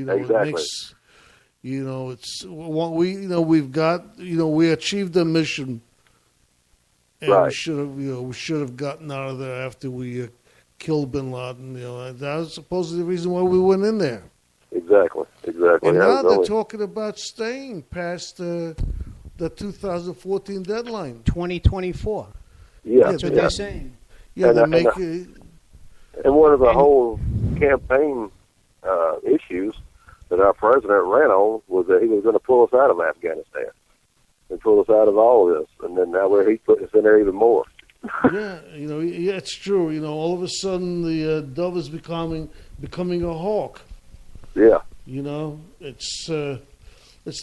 Exactly. It makes, it's what we've got. We achieved the mission, and Right. we should have gotten out of there after we killed Bin Laden. That was supposedly the reason why we went in there. Exactly. And now they're talking about staying past the 2014 deadline. 2024. Yeah. That's what they're saying. Yeah, And one of the whole campaign issues that our president ran on was that he was going to pull us out of Afghanistan and pull us out of all of this. And then now he's putting us in there even more. Yeah, it's true. All of a sudden the dove is becoming a hawk. Yeah. It's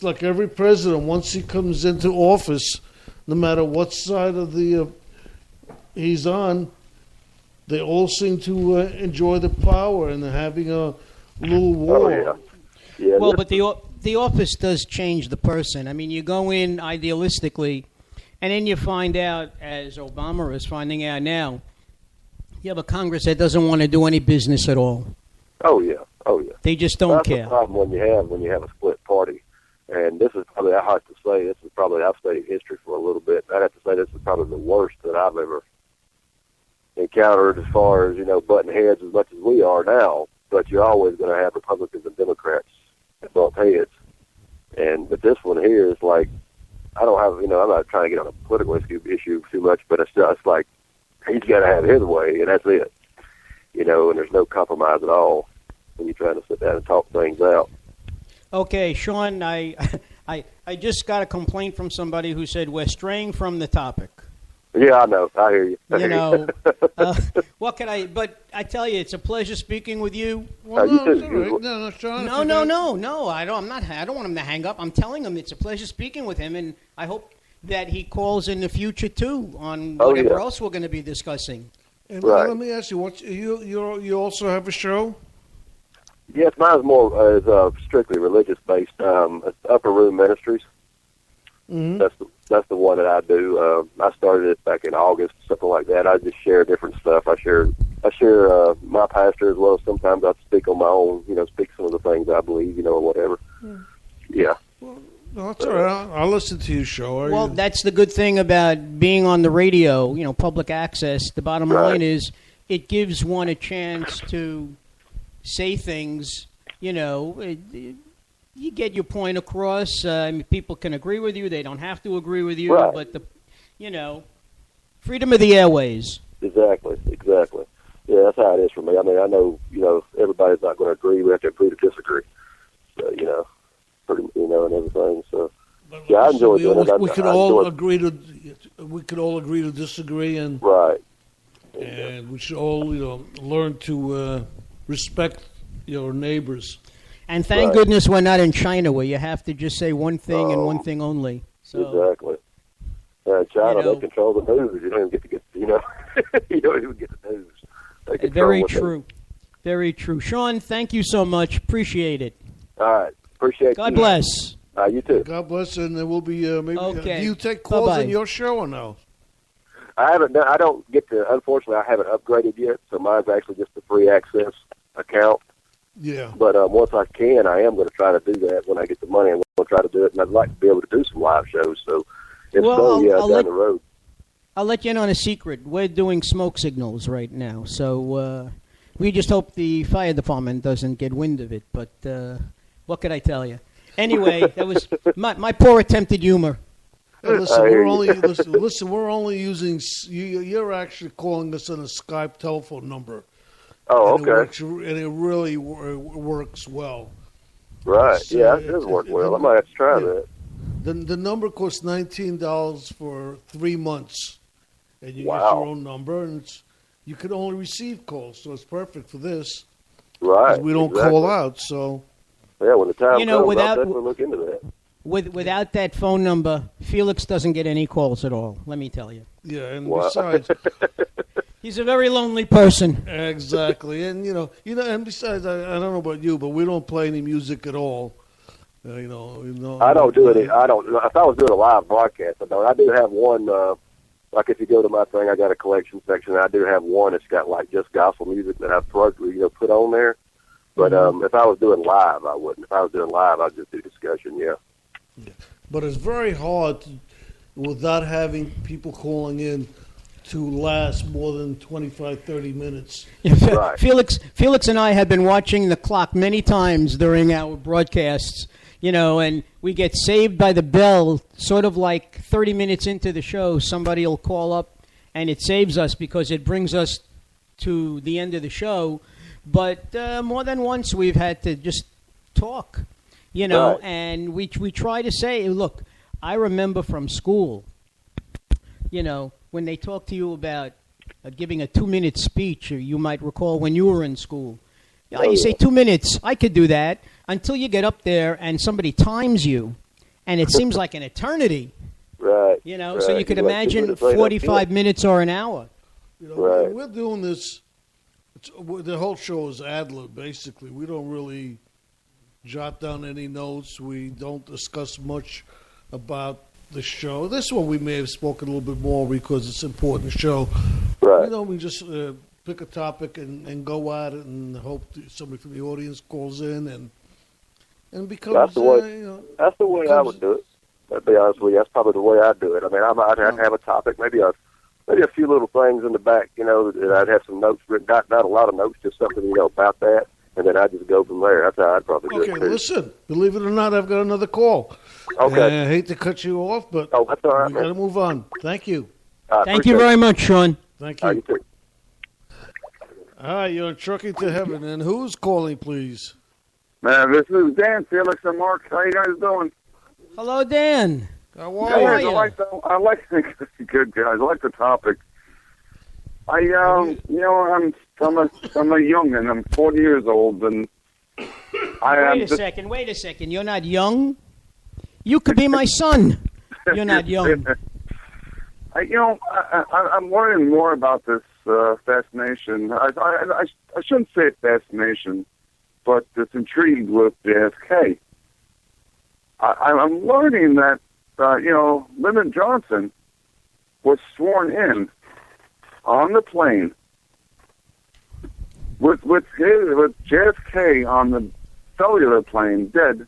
like every president, once he comes into office, no matter what side of the he's on, they all seem to enjoy the power and having a little war. Oh, yeah. Well, but the office does change the person. I mean, you go in idealistically, and then you find out, as Obama is finding out now, you have a Congress that doesn't want to do any business at all. Oh, yeah. They just don't care. That's the problem when you have a split party. And this is probably, I have to say, I've studied history for a little bit. I'd have to say this is probably the worst that I've ever encountered as far as, butting heads as much as we are now. But you're always going to have Republicans and Democrats at both heads. But this one here is like, I don't have, I'm not trying to get on a political issue too much, but it's like, he's got to have his way, and that's it. And there's no compromise at all when you're trying to sit down and talk things out. Okay, Sean, I just got a complaint from somebody who said we're straying from the topic. Yeah, I know. I hear you. What can I? But I tell you, it's a pleasure speaking with you. Well, no, it's all right. No, Sean. No. I don't want him to hang up. I'm telling him it's a pleasure speaking with him, and I hope that he calls in the future too on whatever else we're going to be discussing. And let me ask you, you also have a show? Yes, mine's more strictly religious based. It's Upper Room Ministries. Mm-hmm. That's the one that I do. I started it back in August, something like that. I just share different stuff. I share my pastor as well as sometimes I speak on my own. Speak some of the things I believe, or whatever. Yeah. Well, no, that's all right. I'll listen to your show. Well, that's the good thing about being on the radio. Public access. The bottom line is it gives one a chance to say things, you get your point across. People can agree with you. They don't have to agree with you. Right. But, freedom of the airways. Exactly. Yeah, that's how it is for me. I mean, I know, everybody's not going to agree. We have to agree to disagree. So, and everything. So, yeah, I enjoy doing it. We could all agree to disagree, and right. And we should all, learn to respect your neighbors. And thank goodness we're not in China where you have to just say one thing and one thing only. So, exactly. China, they control the news. You don't even get to you don't even get the news. Very true. Very true. Sean, thank you so much. Appreciate it. All right. Appreciate it. God bless. You too. God bless, and there will be maybe. Okay. Do you take calls Bye-bye. in your show or no? I haven't. I don't get to. Unfortunately, I haven't upgraded yet, so mine's actually just a free access account. Yeah. But once I can, I am going to try to do that when I get the money. I'm going to try to do it, and I'd like to be able to do some live shows. So, down the road. I'll let you in on a secret. We're doing smoke signals right now, so we just hope the fire department doesn't get wind of it. But what could I tell you? Anyway, that was my poor attempted humor. Hey, listen, we're only using. You're actually calling us on a Skype telephone number. Oh, and okay. And it really works well. Right. Yeah, it does work well. I might have to try that. The number costs $19 for 3 months, and you get your own number, and you can only receive calls, so it's perfect for this. Right. We don't call out, so. Yeah, when the time comes, I'll definitely look into that. Without that phone number, Felix doesn't get any calls at all, let me tell you. Yeah, and besides... He's a very lonely person. Exactly. And, and besides, I don't know about you, but we don't play any music at all. I don't do it. If I was doing a live broadcast, I do have one, like if you go to my thing, I got a collection section. I do have one that's got like just gospel music that I've put on there. But if I was doing live, I wouldn't. If I was doing live, I'd just do discussion, yeah. But it's very hard without having people calling in to last more than 25, 30 minutes. Right. Felix and I have been watching the clock many times during our broadcasts, and we get saved by the bell, sort of like 30 minutes into the show, somebody will call up, and it saves us because it brings us to the end of the show. But more than once we've had to just talk, Right. and we try to say, look, I remember from school, when they talk to you about giving a 2-minute speech, or you might recall when you were in school. You say 2 minutes, I could do that, until you get up there and somebody times you, and it seems like an eternity. Right. So you could imagine 45 minutes or an hour. Right. We're doing this. The whole show is ad-lib, basically. We don't really jot down any notes. We don't discuss much about the show. This one we may have spoken a little bit more because it's an important show. Right. We just pick a topic and go at it and hope that somebody from the audience calls in and becomes. That's the way I would do it. To be honest with you, that's probably the way I'd do it. I mean, I'd have a topic, maybe a few little things in the back, that I'd have some notes written, not a lot of notes, just something, about that, and then I'd just go from there. That's how I'd probably do it. Okay, listen, believe it or not, I've got another call. Okay. I hate to cut you off, but that's all right, we got to move on. Thank you. Thank you very much, Sean. Thank you you. too. All right, you're on Trucking to Heaven, and who's calling, please? Man, this is Dan, Felix, and Mark. How you guys doing? Hello, Dan. How are are you? I like good guys. I like the topic. I'm a youngin'. I'm 40 years old, and Wait a second. You're not young? You could be my son. You're not young. I'm learning more about this fascination. I shouldn't say fascination, but this intrigue with JFK. I'm learning that Lyndon Johnson was sworn in on the plane with JFK on the cellular plane dead,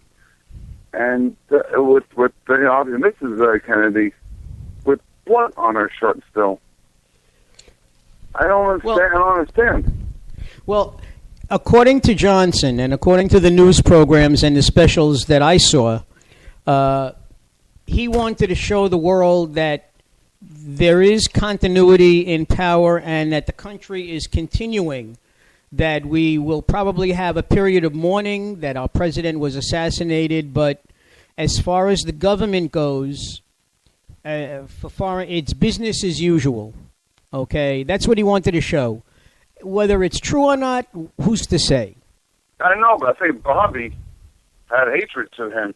and with and this is Kennedy with blood on her shirt still. I don't understand. Well, according to Johnson and according to the news programs and the specials that I saw, he wanted to show the world that there is continuity in power and that the country is continuing, that we will probably have a period of mourning, that our president was assassinated, but as far as the government goes, it's business as usual. Okay, that's what he wanted to show. Whether it's true or not, who's to say? I don't know, but I think Bobby had hatred to him.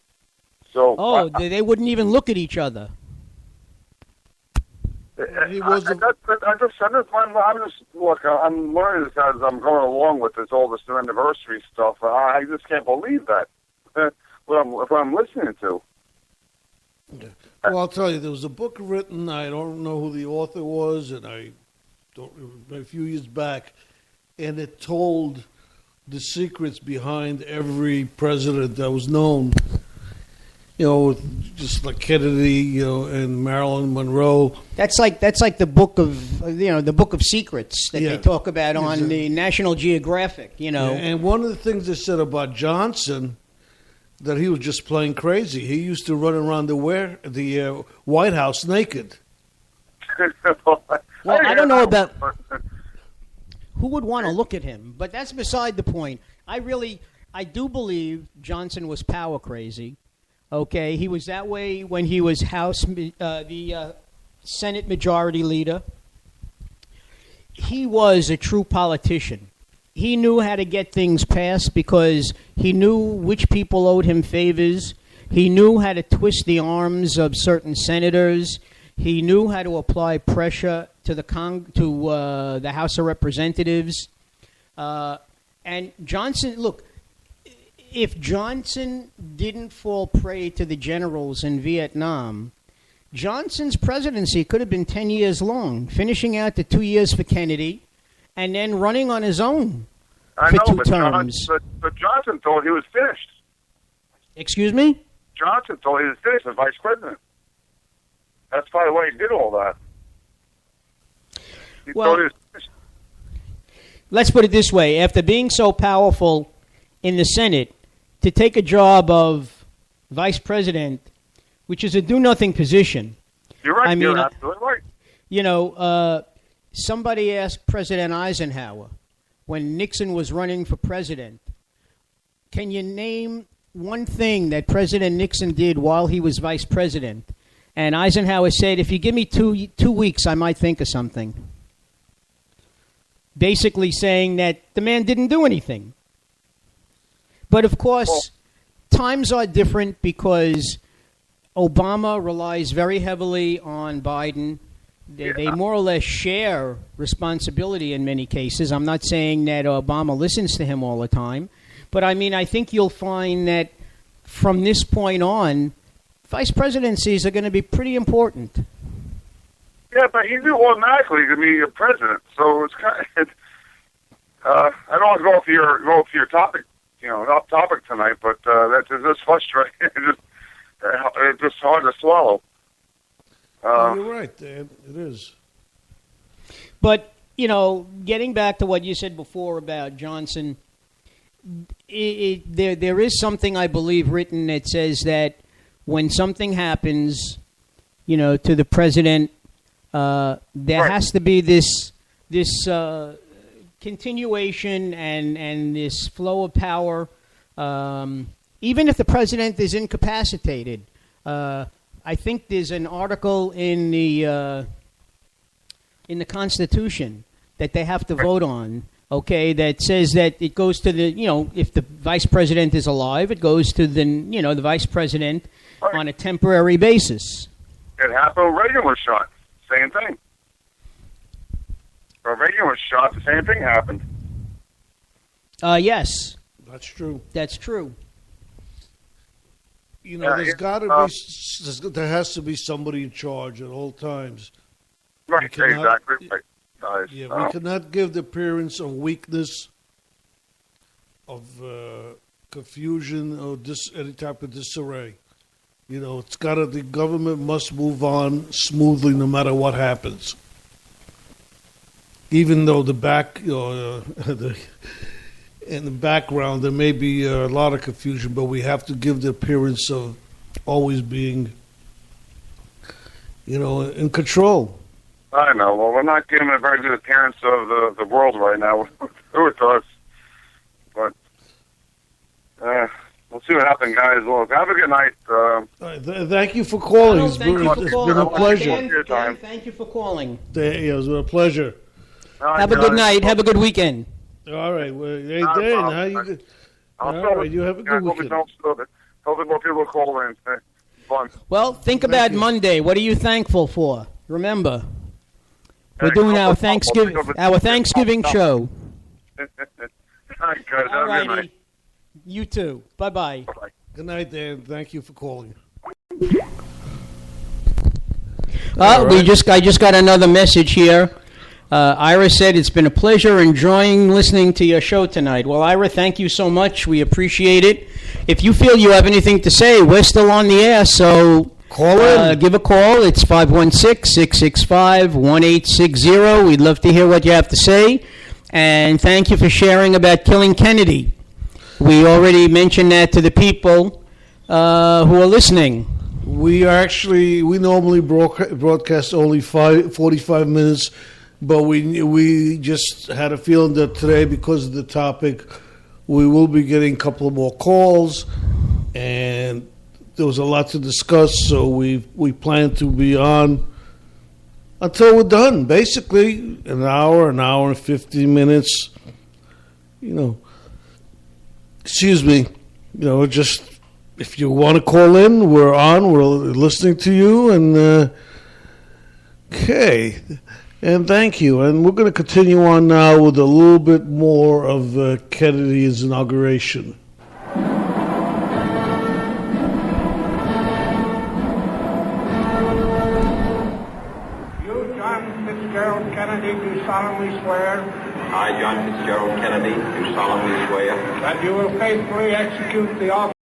So they wouldn't even look at each other. He was. I'm learning this as I'm going along with all this anniversary stuff. I just can't believe that. What I'm listening to. Okay. Well, I'll tell you, there was a book written. I don't know who the author was, and a few years back, and it told the secrets behind every president that was known. Just like Kennedy, and Marilyn Monroe. That's like the book of the book of secrets that they talk about on the National Geographic. Yeah, and one of the things they said about Johnson, that he was just plain crazy. He used to run around the White House naked. Well, I don't know about who would want to look at him, but that's beside the point. I do believe Johnson was power crazy. Okay, he was that way when he was the Senate Majority Leader. He was a true politician. He knew how to get things passed because he knew which people owed him favors. He knew how to twist the arms of certain senators. He knew how to apply pressure to the House of Representatives. And Johnson, look, if Johnson didn't fall prey to the generals in Vietnam, Johnson's presidency could have been 10 years long, finishing out the 2 years for Kennedy, and then running on his own. I for know, 2 but terms. But Johnson thought he was finished. Excuse me? Johnson thought he was finished as vice president. That's probably why he did all that. He Well, thought he was finished. Let's put it this way. After being so powerful in the Senate, to take a job of vice president, which is a do-nothing position. You're right. I mean, you're absolutely right. You know, somebody asked President Eisenhower when Nixon was running for president, can you name one thing that President Nixon did while he was vice president? And Eisenhower said, if you give me two weeks, I might think of something. Basically saying that the man didn't do anything. But of course, times are different because Obama relies very heavily on Biden. They more or less share responsibility in many cases. I'm not saying that Obama listens to him all the time. But, I mean, I think you'll find that from this point on, vice presidencies are going to be pretty important. Yeah, but he knew automatically to be a president. So it's kind of, I don't want to go off your topic, off topic tonight, but that's just frustrating. It's just hard to swallow. You're right, Dan. It is. But, getting back to what you said before about Johnson, there is something I believe written that says that when something happens, to the president, there has to be this continuation and this flow of power, even if the president is incapacitated. I think there's an article in the Constitution that they have to vote on. Okay, that says that it goes to the if the vice president is alive, it goes to the vice president on a temporary basis. It happened when Reagan was shot. Same thing. When Reagan was shot, the same thing happened. Yes. That's true. That's true. There's got to be. There has to be somebody in charge at all times. Right. Exactly. Right. We cannot give the appearance of weakness, of confusion, or any type of disarray. The government must move on smoothly no matter what happens. Even though in the background there may be a lot of confusion, but we have to give the appearance of always being, in control. I know. Well, we're not giving a very good appearance of the world right now with us. But we'll see what happens, guys. Well, have a good night. Thank you for calling. It's Thank you for calling. been a pleasure. Dan, thank you for calling. It's been a pleasure. Have a good night. Have a good weekend. All right. Well, hey, Dan, how you good? All right, you have a good weekend. Hopefully more people call in. Fun. Well, think about Monday. What are you thankful for? Remember, we're doing our Thanksgiving show. All right, guys. Have a good night. You too. Bye-bye. Bye-bye. Good night, Dan. Thank you for calling. I just got another message here. Ira said, it's been a pleasure enjoying listening to your show tonight. Well, Ira, thank you so much. We appreciate it. If you feel you have anything to say, we're still on the air, so call in. Give a call. It's 516-665-1860. We'd love to hear what you have to say. And thank you for sharing about killing Kennedy. We already mentioned that to the people who are listening. We normally broadcast only 45 minutes, but we just had a feeling that today, because of the topic, we will be getting a couple of more calls, and there was a lot to discuss, so we plan to be on until we're done. Basically, an hour and 15 minutes. Excuse me. Just if you want to call in, we're on. We're listening to you, and okay. And thank you. And we're going to continue on now with a little bit more of Kennedy's inauguration. You, John Fitzgerald Kennedy, do solemnly swear I, John Fitzgerald Kennedy, do solemnly swear that you will faithfully execute the office